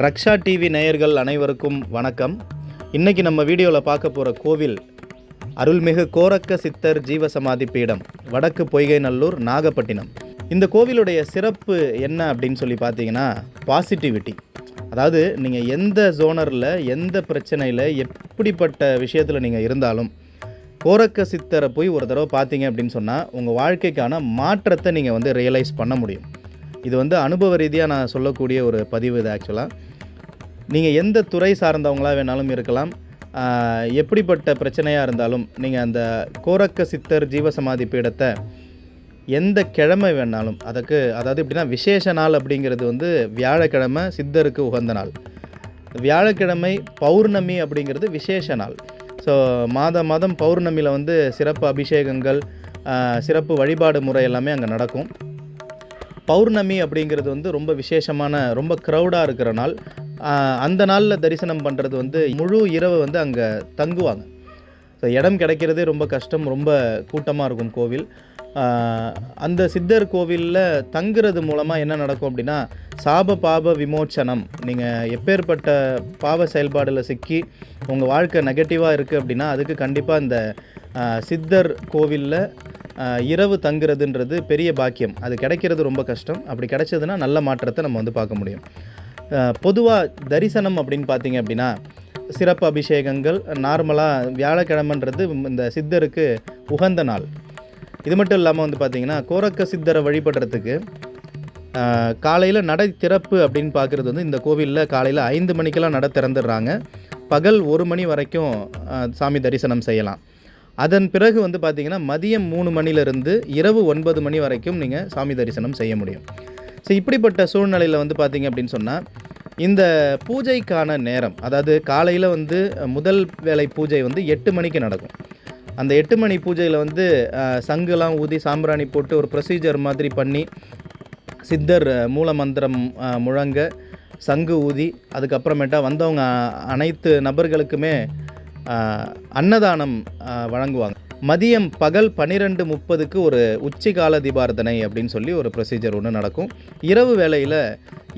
ரக்ஷா TV நேயர்கள் அனைவருக்கும் வணக்கம். இன்றைக்கி நம்ம வீடியோவில் பார்க்க போகிற கோவில் அருள்மிகு கோரக்க சித்தர் ஜீவசமாதி பீடம், வடக்கு பொய்கைநல்லூர், நாகப்பட்டினம். இந்த கோவிலுடைய சிறப்பு என்ன அப்படின்னு சொல்லி பார்த்தீங்கன்னா பாசிட்டிவிட்டி. அதாவது நீங்கள் எந்த ஜோனரில், எந்த பிரச்சனையில், எப்படிப்பட்ட விஷயத்தில் நீங்கள் இருந்தாலும் கோரக்க சித்தரை போய் ஒரு தடவை பார்த்தீங்க அப்படின்னு சொன்னால் உங்கள் வாழ்க்கைக்கான மாற்றத்தை நீங்கள் ரியலைஸ் பண்ண முடியும். இது அனுபவ ரீதியாக நான் சொல்லக்கூடிய ஒரு பதிவு. இது ஆக்சுவலாக நீங்கள் எந்த துறை சார்ந்தவங்களாக வேணாலும் இருக்கலாம், எப்படிப்பட்ட பிரச்சனையாக இருந்தாலும் நீங்கள் அந்த கோரக்க சித்தர் ஜீவசமாதி பீடத்தை எந்த கிழமை வேணாலும், அதாவது எப்படின்னா விசேஷ நாள் அப்படிங்கிறது வியாழக்கிழமை சித்தருக்கு உகந்த நாள், வியாழக்கிழமை பௌர்ணமி அப்படிங்கிறது விசேஷ நாள். ஸோ மாதம் பௌர்ணமியில் சிறப்பு அபிஷேகங்கள், சிறப்பு வழிபாடு முறை எல்லாமே அங்கே நடக்கும். பௌர்ணமி அப்படிங்கிறது ரொம்ப விசேஷமான, ரொம்ப க்ரௌடாக இருக்கிற நாள். அந்த நாளில் தரிசனம் பண்ணுறது முழு இரவு அங்கே தங்குவாங்க. ஸோ இடம் கிடைக்கிறதே ரொம்ப கஷ்டம், ரொம்ப கூட்டமாக இருக்கும் கோவில். அந்த சித்தர் கோவிலில் தங்குறது மூலமாக என்ன நடக்கும் அப்படின்னா சாப பாப விமோச்சனம். நீங்கள் எப்பேற்பட்ட பாவ செயல்பாடில் சிக்கி உங்கள் வாழ்க்கை நெகட்டிவாக இருக்குது அப்படின்னா அதுக்கு கண்டிப்பாக இந்த சித்தர் கோவிலில் இரவு தங்குறதுன்றது பெரிய பாக்கியம். அது கிடைக்கிறது ரொம்ப கஷ்டம். அப்படி கிடைச்சதுன்னா நல்ல மாற்றத்தை நம்ம பார்க்க முடியும். பொதுவாக தரிசனம் அப்படின்னு பார்த்தீங்க அப்படின்னா சிறப்பு அபிஷேகங்கள் நார்மலாக வியாழக்கிழமைன்றது இந்த சித்தருக்கு உகந்த நாள். இது மட்டும் இல்லாமல் பார்த்திங்கன்னா கோரக்க சித்தரை வழிபடுறதுக்கு காலையில் நடை திறப்பு அப்படின்னு பார்க்குறது இந்த கோவிலில் காலையில் 5 மணிக்கெல்லாம் நடை திறந்துடுறாங்க. பகல் 1 மணி வரைக்கும் சாமி தரிசனம் செய்யலாம். அதன் பிறகு பார்த்திங்கன்னா மதியம் 3 மணிலிருந்து இரவு 9 மணி வரைக்கும் நீங்கள் சாமி தரிசனம் செய்ய முடியும். ஸோ இப்படிப்பட்ட சூழ்நிலையில் பார்த்திங்க அப்படின்னு சொன்னால் இந்த பூஜைக்கான நேரம், அதாவது காலையில் முதல் வேளை பூஜை 8 மணிக்கு நடக்கும். அந்த 8 மணி பூஜையில் சங்குலாம் ஊதி சாம்பிராணி போட்டு ஒரு ப்ரொசீஜர் மாதிரி பண்ணி சித்தர் மூல மந்திரம் முழங்க சங்கு ஊதி அதுக்கப்புறமேட்டா வந்தவங்க அனைத்து நபர்களுக்குமே அன்னதானம் வழங்குவாங்க. மதியம் பகல் 12:30க்கு ஒரு உச்சிகால தீபார்த்தனை அப்படின்னு சொல்லி ஒரு ப்ரொசீஜர் ஒன்று நடக்கும். இரவு வேளையில்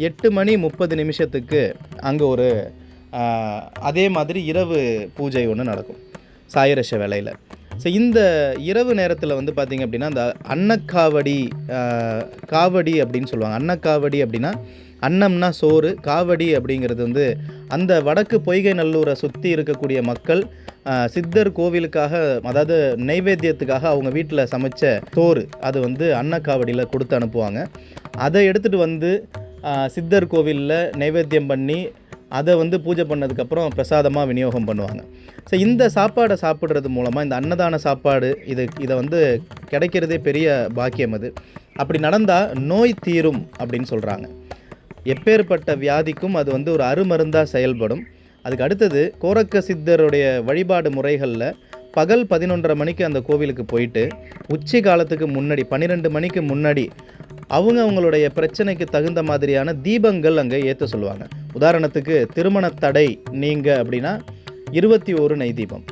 8:30 அங்கே ஒரு அதே மாதிரி இரவு பூஜை ஒன்று நடக்கும் சாயரச வேளையில். ஸோ இந்த இரவு நேரத்தில் பார்த்திங்க அப்படின்னா அந்த அன்னக்காவடி, காவடி அப்படின்னு சொல்லுவாங்க. அன்னக்காவடி அப்படின்னா அன்னம்னா சோறு, காவடி அப்படிங்கிறது அந்த வடக்கு பொய்கைநல்லூரை சுற்றி இருக்கக்கூடிய மக்கள் சித்தர் கோவிலுக்காக, அதாவது நைவேத்தியத்துக்காக அவங்க வீட்டில் சமைச்ச சோறு, அது அன்னக்காவடியில் கொடுத்து அனுப்புவாங்க. அதை எடுத்துகிட்டு சித்தர் கோவிலில் நைவேத்தியம் பண்ணி அதை பூஜை பண்ணதுக்கப்புறம் பிரசாதமாக விநியோகம் பண்ணுவாங்க. ஸோ இந்த சாப்பாடை சாப்பிட்றது மூலமாக, இந்த அன்னதான சாப்பாடு இதை கிடைக்கிறதே பெரிய பாக்கியம். அது அப்படி நடந்தால் நோய் தீரும் அப்படின்னு சொல்கிறாங்க. எப்பேற்பட்ட வியாதிக்கும் அது ஒரு அருமருந்தாக செயல்படும். அதுக்கு அடுத்தது கோரக்க சித்தருடைய வழிபாடு முறைகளில் பகல் 11:30 மணிக்கு அந்த கோவிலுக்கு போயிட்டு உச்சி காலத்துக்கு முன்னாடி 12 மணிக்கு முன்னாடி அவங்களுடைய பிரச்சனைக்கு தகுந்த மாதிரியான தீபங்கள் அங்கே ஏற்ற சொல்லுவாங்க. உதாரணத்துக்கு திருமண தடை நீங்க அப்படின்னா 21 நெய் தீபம்,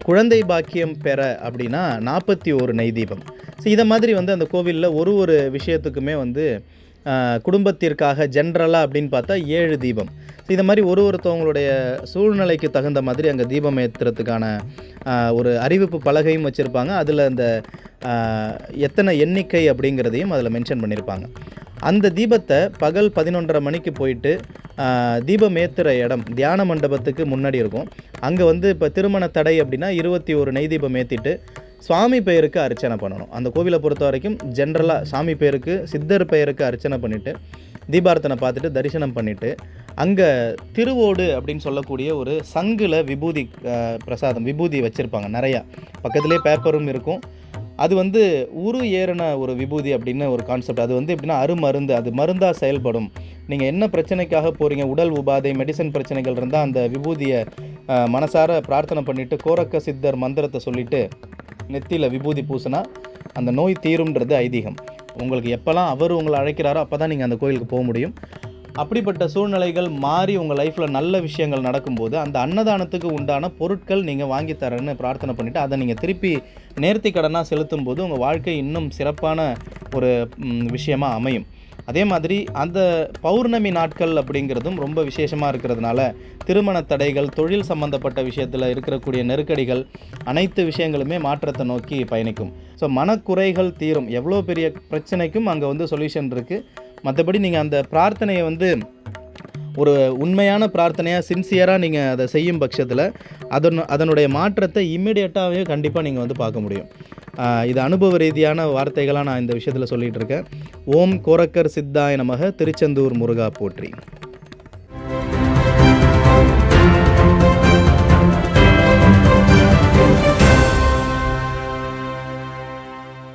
குழந்தை பாக்கியம் பெற அப்படின்னா 41 நெய் தீபம். ஸோ இதை மாதிரி அந்த கோவிலில் ஒரு விஷயத்துக்குமே குடும்பத்திற்காக ஜென்ரலாக அப்படின்னு பார்த்தா 7 தீபம். ஸோ இதை மாதிரி ஒருத்தவங்களுடைய சூழ்நிலைக்கு தகுந்த மாதிரி அங்கே தீபம் ஏற்றுறதுக்கான ஒரு அறிவிப்பு பலகையும் வச்சுருப்பாங்க. அதில் அந்த எத்தனை எண்ணிக்கை அப்படிங்கிறதையும் அதில் மென்ஷன் பண்ணியிருப்பாங்க. அந்த தீபத்தை பகல் 11:30 மணிக்கு போயிட்டு தீபம் ஏற்றுற இடம் தியான மண்டபத்துக்கு முன்னாடி இருக்கும். அங்கே இப்போ திருமண தடை அப்படின்னா 21 நெய் தீபம் ஏற்றிட்டு சுவாமி பெயருக்கு அர்ச்சனை பண்ணணும். அந்த கோவிலை பொறுத்த வரைக்கும் ஜென்ரலாக சாமி பெயருக்கு, சித்தர் பெயருக்கு அர்ச்சனை பண்ணிவிட்டு தீபார்த்தனை பார்த்துட்டு தரிசனம் பண்ணிவிட்டு அங்கே திருவோடு அப்படின்னு சொல்லக்கூடிய ஒரு சங்கில் விபூதி பிரசாதம், விபூதி வச்சுருப்பாங்க நிறையா. பக்கத்துலேயே பேப்பரும் இருக்கும். அது உரு ஏறின ஒரு விபூதி அப்படின்னு ஒரு கான்செப்ட். அது எப்படின்னா அருமருந்து, அது மருந்தாக செயல்படும். நீங்கள் என்ன பிரச்சனைக்காக போகிறீங்க, உடல் உபாதை, மெடிசன் பிரச்சனைகள் இருந்தால் அந்த விபூதியை மனசார பிரார்த்தனை பண்ணிவிட்டு கோரக்க சித்தர் மந்திரத்தை சொல்லிவிட்டு நெத்தியில் விபூதி பூசினா அந்த நோய் தீரும்ன்றது ஐதீகம். உங்களுக்கு எப்போல்லாம் அவர் உங்களை அழைக்கிறாரோ அப்போ தான் நீங்கள் அந்த கோயிலுக்கு போக முடியும். அப்படிப்பட்ட சூழ்நிலைகள் மாறி உங்கள் லைஃப்பில் நல்ல விஷயங்கள் நடக்கும்போது அந்த அன்னதானத்துக்கு உண்டான பொருட்கள் நீங்கள் வாங்கித்தரேன்னு பிரார்த்தனை பண்ணிவிட்டு அதை நீங்கள் திருப்பி நேர்த்தி கடனாக செலுத்தும் போது உங்கள் வாழ்க்கை இன்னும் சிறப்பான ஒரு விஷயமாக அமையும். அதே மாதிரி அந்த பௌர்ணமி நாட்கள் அப்படிங்கிறதும் ரொம்ப விசேஷமாக இருக்கிறதுனால திருமண தடைகள், தொழில் சம்பந்தப்பட்ட விஷயத்தில் இருக்கக்கூடிய நெருக்கடிகள், அனைத்து விஷயங்களுமே மாற்றத்தை நோக்கி பயணிக்கும். ஸோ மனக்குறைகள் தீரும். எவ்வளோ பெரிய பிரச்சனைக்கும் அங்கே வந்து சொல்யூஷன் இருக்குது. மற்றபடி நீங்கள் அந்த பிரார்த்தனையை வந்து ஒரு உண்மையான பிரார்த்தனையாக சின்சியராக நீங்கள் அதை செய்யும் பட்சத்தில் அதனுடைய மாற்றத்தை இம்மிடியட்டாகவே கண்டிப்பாக நீங்கள் வந்து பார்க்க முடியும். இது அனுபவ ரீதியான வார்த்தைகளாக நான் இந்த விஷயத்தில் சொல்லிகிட்டு இருக்கேன். ஓம் கோரக்கர் சித்தாய நமக. திருச்செந்தூர் முருகா போற்றி.